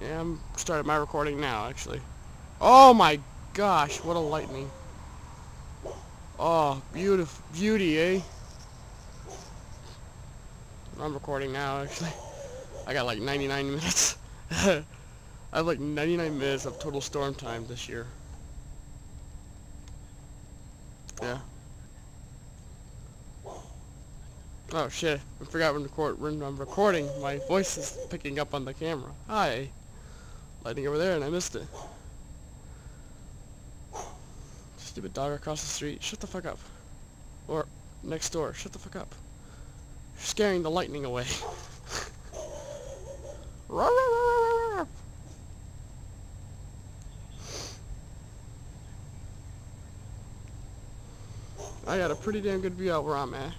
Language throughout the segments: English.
Yeah, I'm starting my recording now, actually. Oh my gosh, what a lightning. Oh, beautiful, beauty, eh? I'm recording now, actually. I got like 99 minutes. I have like 99 minutes of total storm time this year. Yeah. Oh shit, I forgot when I'm recording, my voice is picking up on the camera. Hi. Lightning over there and I missed it. Stupid dog across the street. Shut the fuck up. Or next door. Shut the fuck up. You're scaring the lightning away. I got a pretty damn good view out where I'm at.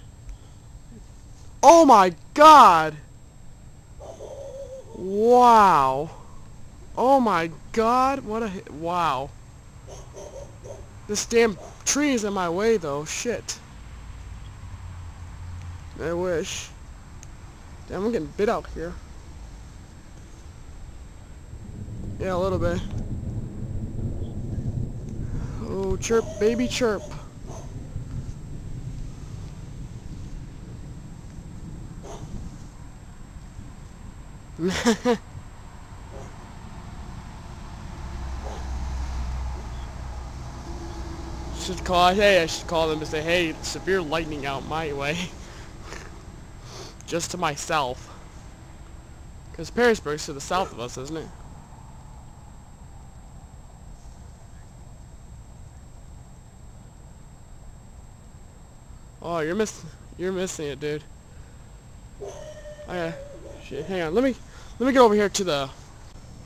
Oh my god! Wow. Oh my god, what a hit. Wow. This damn tree is in my way though, shit. I wish. Damn, I'm getting bit out here. Yeah, a little bit. Oh, chirp, baby chirp. I should call them and say, hey, severe lightning out my way. Just to myself. Because Perrysburg's to the south of us, isn't it? Oh, you're missing it, dude. Okay, shit, hang on. Let me get over here to the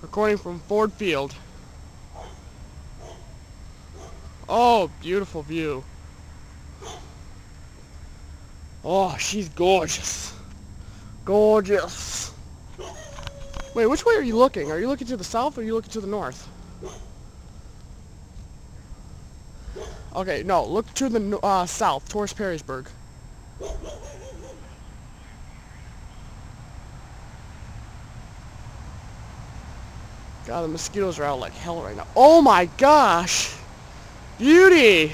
recording from Ford Field. Oh, beautiful view. Oh, she's gorgeous. Gorgeous. Wait, which way are you looking? Are you looking to the south or are you looking to the north? Okay, no, look to the south, towards Perrysburg. God, the mosquitoes are out like hell right now. Oh my gosh! Beauty!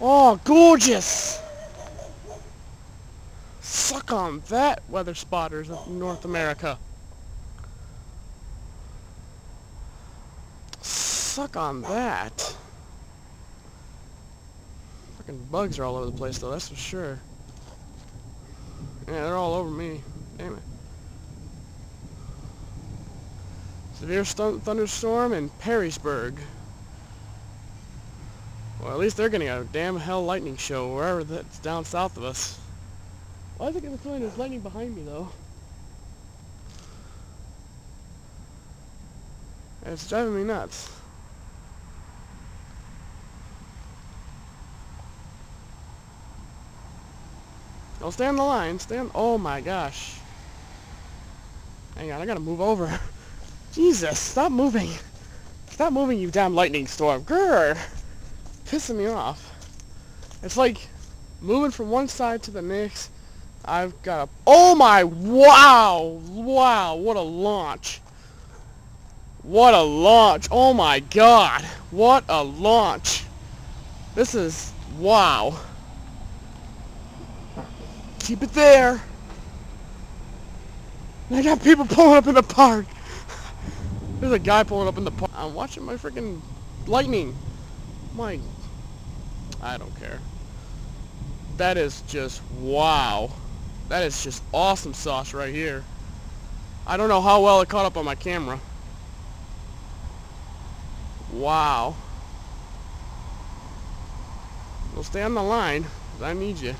Oh, gorgeous! Suck on that, weather spotters of North America. Suck on that. Fucking bugs are all over the place though, that's for sure. Yeah, they're all over me. Damn it. Severe thunderstorm in Perrysburg. Well, at least they're getting a damn hell lightning show wherever that's down south of us. Why is it getting the feeling there's lightning behind me though? It's driving me nuts. Don't stay on the line. Stay on. Oh my gosh. Hang on, I gotta move over. Jesus, stop moving. Stop moving, you damn lightning storm. Grrr. Pissing me off. It's like moving from one side to the next. I've got a... Oh my... Wow! Wow, what a launch. What a launch. Oh my god. What a launch. This is... Wow. Keep it there. I got people pulling up in the park. There's a guy pulling up in the park. I'm watching my freaking lightning. My... I don't care. That is just... Wow. That is just awesome sauce right here. I don't know how well it caught up on my camera. Wow. Well, stay on the line, 'cause I need you.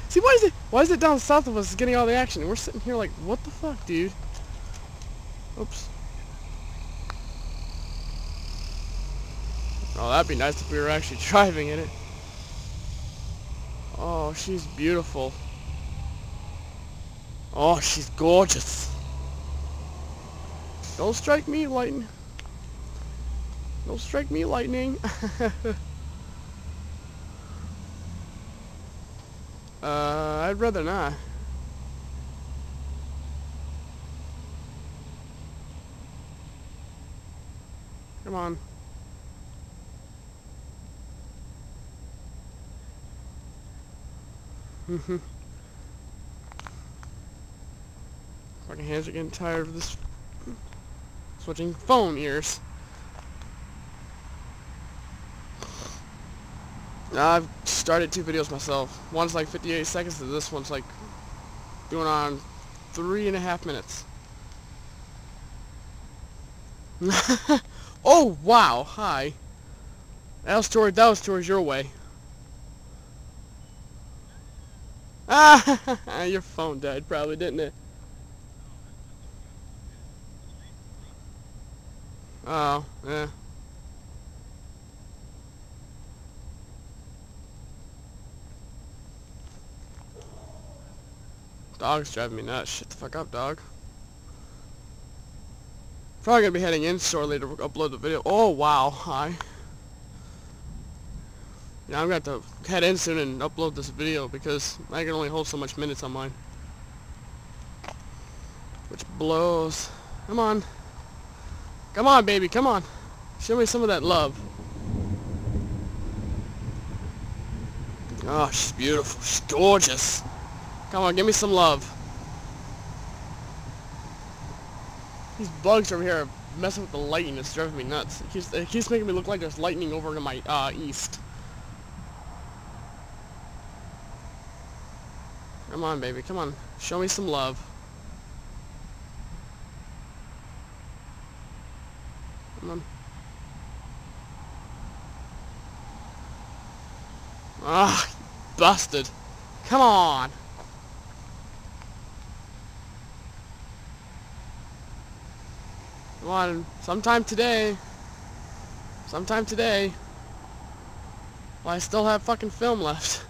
See, why is it down south of us getting all the action? And we're sitting here like, what the fuck, dude? Oops. Oh, that'd be nice if we were actually driving in it. Oh, she's beautiful. Oh, she's gorgeous. Don't strike me, lightning. Don't strike me, lightning. I I'd rather not. Come on. Fucking hands are getting tired of this switching phone ears. I've started 2 videos myself. One's like 58 seconds and this one's like doing on 3.5 minutes. Oh wow, hi. That was towards your way. Ah, your phone died probably, didn't it? Oh, yeah. Dog's driving me nuts. Shut the fuck up, dog. Probably gonna be heading in shortly to upload the video. Oh wow, hi. Yeah, I'm gonna have to head in soon and upload this video because I can only hold so much minutes on mine. Which blows. Come on. Come on, baby, come on. Show me some of that love. Oh, she's beautiful. She's gorgeous. Come on, give me some love. These bugs over here are messing with the lighting. It's driving me nuts. It keeps making me look like there's lightning over to my east. Come on, baby. Come on. Show me some love. Come on. Ah, busted. Come on. Come on. Sometime today. Sometime today. Well, I still have fucking film left.